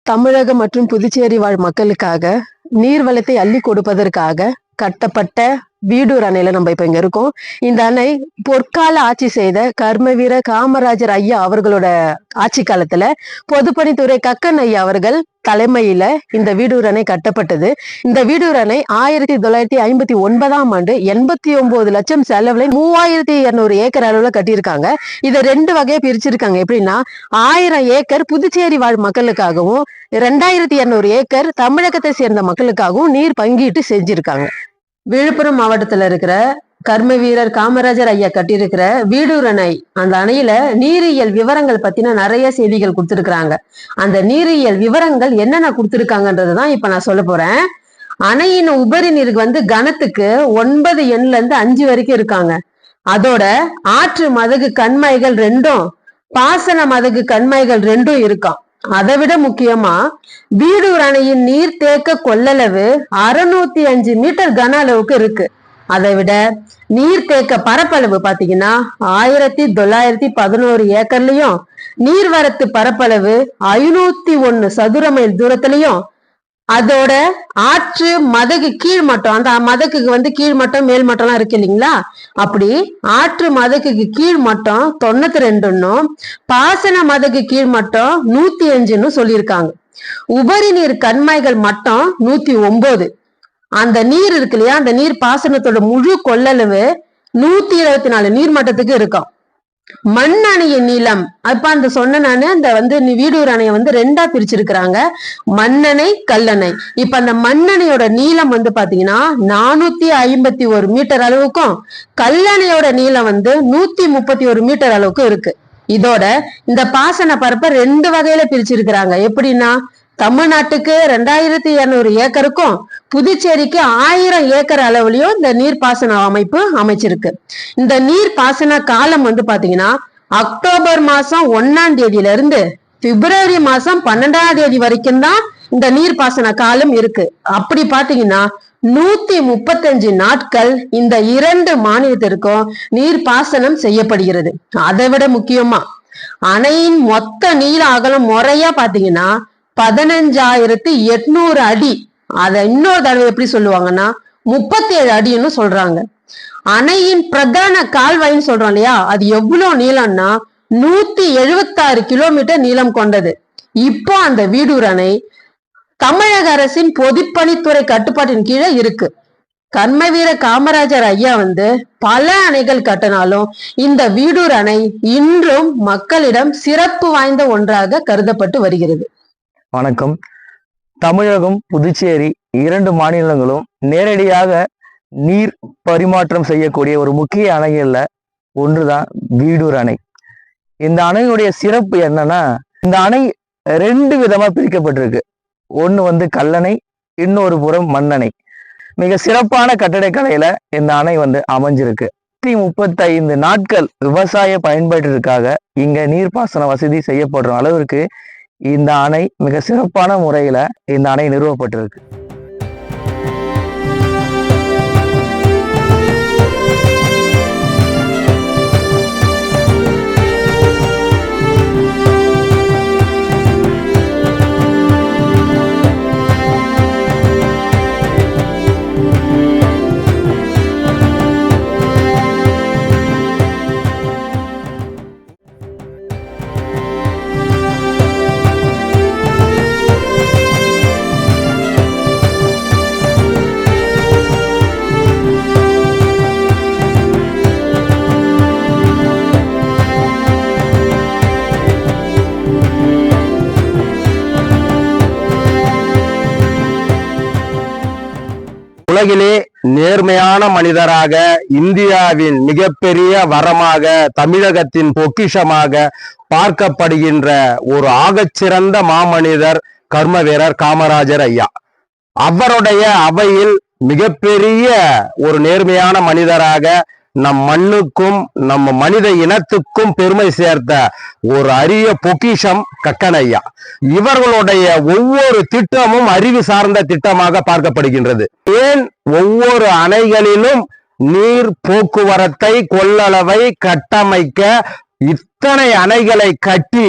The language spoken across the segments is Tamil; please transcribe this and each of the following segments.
தமிழகம் மற்றும் புதுச்சேரி வாழ் மக்களுக்காக நீர்வளத்தை அள்ளி கொடுப்பதற்காக கட்டப்பட்ட வீடூர் அணையில நம்ம இப்ப இங்க இருக்கோம். இந்த அணை பொற்கால ஆட்சி செய்த கர்மவீர காமராஜர் ஐயா அவர்களோட ஆட்சி காலத்துல பொதுப்பணித்துறை கக்கன் ஐயா அவர்கள் தலைமையில இந்த வீடூர் அணை கட்டப்பட்டது. இந்த வீடூர் அணை 1959 89 லட்சம் செலவுல 3200 ஏக்கர் அளவுல கட்டியிருக்காங்க. இதை 2 வகையா பிரிச்சிருக்காங்க. எப்படின்னா 1000 ஏக்கர் புதுச்சேரி வாழ் மக்களுக்காகவும் 2200 ஏக்கர் தமிழகத்தை சேர்ந்த மக்களுக்காகவும் நீர் பங்கீட்டு செஞ்சிருக்காங்க. விழுப்புரம் மாவட்டத்துல இருக்கிற கர்ம வீரர் காமராஜர் ஐயா கட்டியிருக்கிற வீடூர் அணை, அந்த அணையில நீரியல் விவரங்கள் பத்தின நிறைய செய்திகள் கொடுத்திருக்கிறாங்க. அந்த நீரியல் விவரங்கள் என்னென்ன கொடுத்திருக்காங்கன்றதுதான் இப்ப நான் சொல்ல போறேன். அணையின் உபரி நீருக்கு கனத்துக்கு 9 எண்ல இருந்து 5 வரைக்கும் இருக்காங்க. அதோட ஆற்று மதகு கண்மாய்கள் 2, பாசன மதகு கண்மாய்கள் 2 இருக்காம். அதை விட முக்கியமா வீடூர் அணையின் நீர் தேக்க கொள்ளளவு 605 மீட்டர் கன அளவுக்கு இருக்கு. அதை விட நீர் தேக்க பரப்பளவு பாத்தீங்கன்னா 1911 ஏக்கர்லயும், நீர்வரத்து பரப்பளவு 501 சதுர மைல் தூரத்திலையும், அதோட ஆற்று மதகு கீழ்மட்டம், அந்த மதகுக்கு கீழ்மட்டம் மேல் மட்டம்லாம் இருக்கு இல்லைங்களா, அப்படி ஆற்று மதகுக்கு கீழ்மட்டம் 92ன்னும் பாசன மதகு கீழ்மட்டம் 105ன்னு சொல்லியிருக்காங்க. உபரி நீர் கண்மாய்கள் மட்டம் 109. அந்த நீர் இருக்கு இல்லையா, அந்த நீர் பாசனத்தோட முழு கொள்ளளவு 124 நீர்மட்டத்துக்கு இருக்கும். மண் அணையின் நீளம், அப்ப அந்த சொன்ன நானு அந்த வீடூர் அணையை 2ஆ பிரிச்சிருக்கிறாங்க, மண்ணணை கல்லணை. இப்ப அந்த மண்ணணையோட நீளம் பாத்தீங்கன்னா 451 மீட்டர் அளவுக்கும், கல்லணையோட நீளம் 131 மீட்டர் அளவுக்கு இருக்கு. இதோட இந்த பாசன பரப்பை 2 வகையில பிரிச்சிருக்கிறாங்க. எப்படின்னா தமிழ்நாட்டுக்கு 2200 ஏக்கருக்கும் புதுச்சேரிக்கு 1000 ஏக்கர் அளவுலயும் இந்த நீர்ப்பாசன அமைப்பு அமைச்சிருக்கு. இந்த நீர்ப்பாசன காலம் பாத்தீங்கன்னா அக்டோபர் மாசம் 1ஆம் தேதியில இருந்து பிப்ரவரி மாசம் 12ஆம் தேதி வரைக்கும் தான் இந்த நீர்ப்பாசன காலம் இருக்கு. அப்படி பாத்தீங்கன்னா 135 நாட்கள் இந்த 2 மாநிலத்திற்கும் நீர்ப்பாசனம் செய்யப்படுகிறது. அதை விட முக்கியமா அணையின் மொத்த நீள அகலம் முறையா பாத்தீங்கன்னா 15,800 அடி. அதை இன்னொரு தடவை எப்படி சொல்லுவாங்கன்னா 37 அடின்னு சொல்றாங்க. அணையின் பிரதான கால்வாயின்னு சொல்றோம் இல்லையா, அது எவ்வளவு நீளம்னா 176 கிலோமீட்டர் நீளம் கொண்டது. இப்போ அந்த வீடூர் அணை தமிழக அரசின் பொதுப்பணித்துறை கட்டுப்பாட்டின் கீழே இருக்கு. கர்மவீர காமராஜர் ஐயா பல அணைகள் கட்டினாலும் இந்த வீடூர் அணை இன்றும் மக்களிடம் சிறப்பு வாய்ந்த ஒன்றாக கருதப்பட்டு வருகிறது. வணக்கம். தமிழகம் புதுச்சேரி 2 மாநிலங்களும் நேரடியாக நீர் பரிமாற்றம் செய்யக்கூடிய ஒரு முக்கிய அணைகள்ல ஒன்றுதான் வீடூர் அணை. இந்த அணையுடைய சிறப்பு என்னன்னா, இந்த அணை 2 விதமா பிரிக்கப்பட்டிருக்கு. ஒண்ணு கல்லணை, இன்னொரு புறம் மண்ணணை. மிக சிறப்பான கட்டடக்கலையில இந்த அணை அமைஞ்சிருக்கு. 35 நாட்கள் விவசாய பயன்பாட்டிற்காக இங்க நீர்ப்பாசன வசதி செய்யப்படுற அளவிற்கு இந்த அணை மிக சிறப்பான முறையில இந்த அணை நிறுவப்பட்டிருக்கு. உலகிலே நேர்மையான மனிதராக, இந்தியாவின் மிகப்பெரிய வரமாக, தமிழகத்தின் பொக்கிஷமாக பார்க்கப்படுகின்ற ஒரு ஆகச்சிறந்த மாமனிதர் கர்ம வீரர் காமராஜர் ஐயா. அவருடைய அவையில் மிகப்பெரிய ஒரு நேர்மையான மனிதராக நம் மண்ணுக்கும் நம்ம மனித இனத்துக்கும் பெருமை சேர்த்த ஒரு அரிய பொக்கிஷம் கக்கன் ஐயா. இவர்களுடைய ஒவ்வொரு திட்டமும் அறிவு சார்ந்த திட்டமாக பார்க்கப்படுகின்றது. ஏன் ஒவ்வொரு அணைகளிலும் நீர் போக்குவரத்தை கொள்ளளவை கட்டமைக்க இத்தனை அணைகளை கட்டி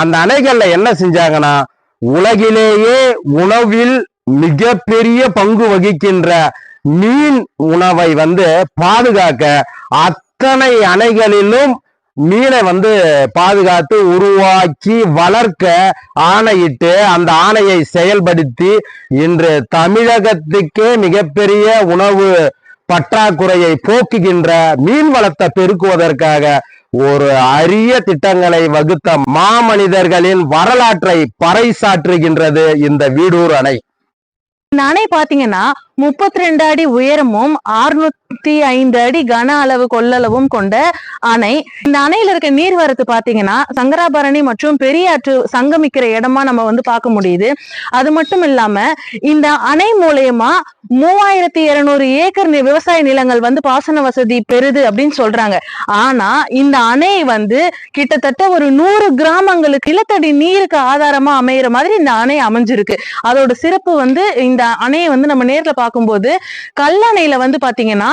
அந்த அணைகள்ல என்ன செஞ்சாங்கன்னா உலகிலேயே உணவில் மிக பெரிய பங்கு வகிக்கின்ற மீன் உணவை பாதுகாக்க அத்தனை அணைகளிலும் மீனை பாதுகாத்து உருவாக்கி வளர்க்க ஆணையிட்டு அந்த ஆணையை செயல்படுத்தி இன்று தமிழகத்துக்கே மிகப்பெரிய உணவு பற்றாக்குறையை போக்குகின்ற மீன் வளத்தை பெருக்குவதற்காக ஒரு அரிய திட்டங்களை வகுத்த மாமனிதர்களின் வரலாற்றை பறைசாற்றுகின்றது இந்த வீடூர் அணை. இந்த அணை பாத்தீங்கன்னா 32 அடி உயரமும் 605 அடி கன அளவு கொள்ளளவும் கொண்ட அணை. இந்த அணையில இருக்க நீர்வரத்து பாத்தீங்கன்னா சங்கராபரணி மற்றும் பெரியாற்று சங்கமிக்கிற இடமா நம்ம பார்க்க முடியுது. அது மட்டும் இல்லாம இந்த அணை மூலயமா 3200 ஏக்கர் விவசாய நிலங்கள் பாசன வசதி பெறுது அப்படின்னு சொல்றாங்க. ஆனா இந்த அணை கிட்டத்தட்ட ஒரு 100 கிராமங்களுக்கு நிலத்தடி நீருக்கு ஆதாரமா அமையிற மாதிரி இந்த அணை அமைஞ்சிருக்கு. அதோட சிறப்பு இந்த அணையை நம்ம நேர்ல பார்க்கும்போது கல்லணையில பாத்தீங்கன்னா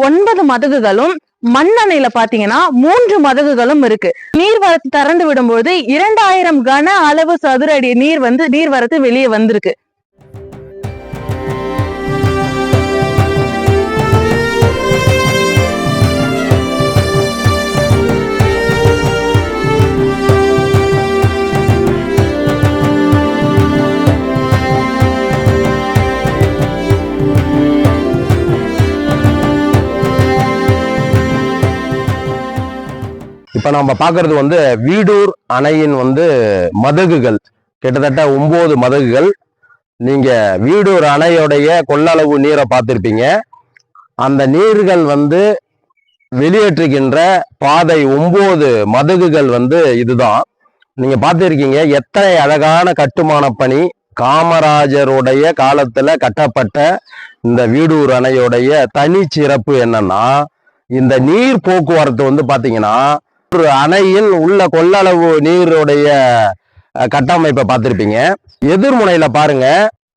9 மதகுகளும் மண்ணணையில பாத்தீங்கன்னா 3 மதகுகளும் இருக்கு. நீர்வரத்து திறந்து விடும்போது 2000 கன அளவு சதுர அடி நீர்வரத்து வெளியே வந்திருக்கு. இப்ப நம்ம பாக்குறது வீடூர் அணையின் மதகுகள் கிட்டத்தட்ட 9 மதகுகள். நீங்க வீடூர் அணையுடைய கொள்ளளவு நீரை பார்த்திருப்பீங்க. அந்த நீர்கள் வெளியேற்றுகின்ற பாதை 9 மதகுகள் இதுதான். நீங்க பார்த்திருக்கீங்க எத்தனை அழகான கட்டுமான பணி. காமராஜருடைய காலத்துல கட்டப்பட்ட இந்த வீடூர் அணையுடைய தனி சிறப்பு என்னன்னா, இந்த நீர் போக்குவரத்து பாத்தீங்கன்னா ஒரு அணையின் உள்ள கொள்ளளவு நீருடைய கட்டமைப்பை பார்த்திருப்பீங்க. எதிர்முனையில பாருங்க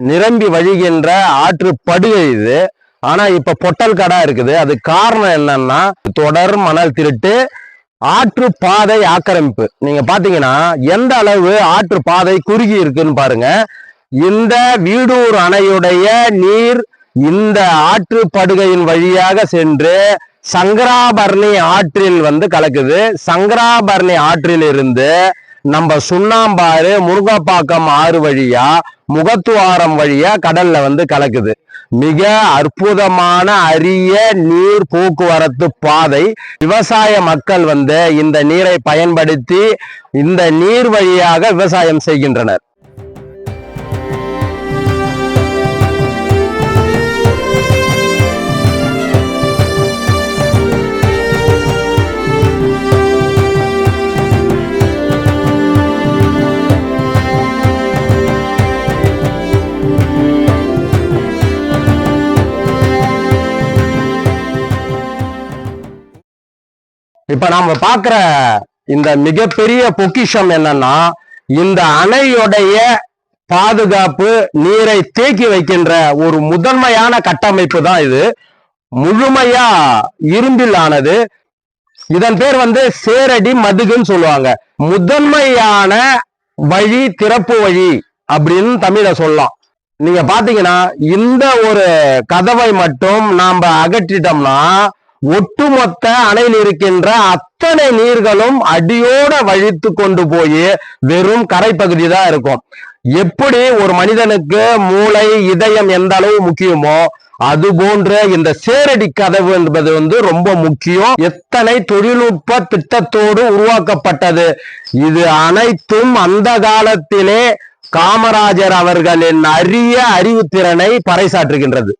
நிரம்பி வழிகின்ற ஆற்று படுகை இது. ஆனா இப்ப பொட்டல் கடா இருக்குது. அது காரணம் என்னன்னா தொடர் மணல் திருட்டு, ஆற்று பாதை ஆக்கிரமிப்பு. நீங்க பாத்தீங்கன்னா எந்த அளவு ஆற்று பாதை குறுகி இருக்குன்னு பாருங்க. இந்த வீடூர் அணையுடைய நீர் இந்த ஆற்று படுகையின் வழியாக சென்று சங்கராபரணி ஆற்றில் கலக்குது. சங்கராபரணி ஆற்றில் இருந்து நம்ம சுண்ணாம்பாறு முருகப்பாக்கம் ஆறு வழியா முகத்துவாரம் வழியா கடல்ல கலக்குது. மிக அற்புதமான அரிய நீர் போக்குவரத்து பாதை. விவசாய மக்கள் இந்த நீரை பயன்படுத்தி இந்த நீர் வழியாக விவசாயம் செய்கின்றனர். இப்ப நாம பாக்குற இந்த மிகப்பெரிய பொக்கிஷம் என்னன்னா, இந்த அணையுடைய பாதுகாப்பு, நீரை தேக்கி வைக்கின்ற ஒரு முதன்மையான கட்டமைப்பு தான் இது. முழுமையா இரும்பில் ஆனது. இதன் பேர் சேரடி மதுகுன்னு சொல்லுவாங்க. முதன்மையான வழி, திறப்பு வழி அப்படின்னு தமிழ சொல்லலாம். நீங்க பாத்தீங்கன்னா இந்த ஒரு கதவை மட்டும் நாம அகற்றிட்டோம்னா ஒட்டுமொத்த அணையில் இருக்கின்ற அத்தனை நீர்களும் அடியோட வழித்து கொண்டு போய் வெறும் கரைப்பகுதி தான் இருக்கும். எப்படி ஒரு மனிதனுக்கு மூளை, இதயம் எந்த அளவு முக்கியமோ அது போன்ற இந்த சேரடி கதவு என்பது ரொம்ப முக்கியம். எத்தனை தொழில்நுட்ப திட்டத்தோடு உருவாக்கப்பட்டது. இது அனைத்தும் அந்த காலத்திலே காமராஜர் அவர்களின் அரிய அறிவுத்திறனை பறைசாற்றுகின்றது.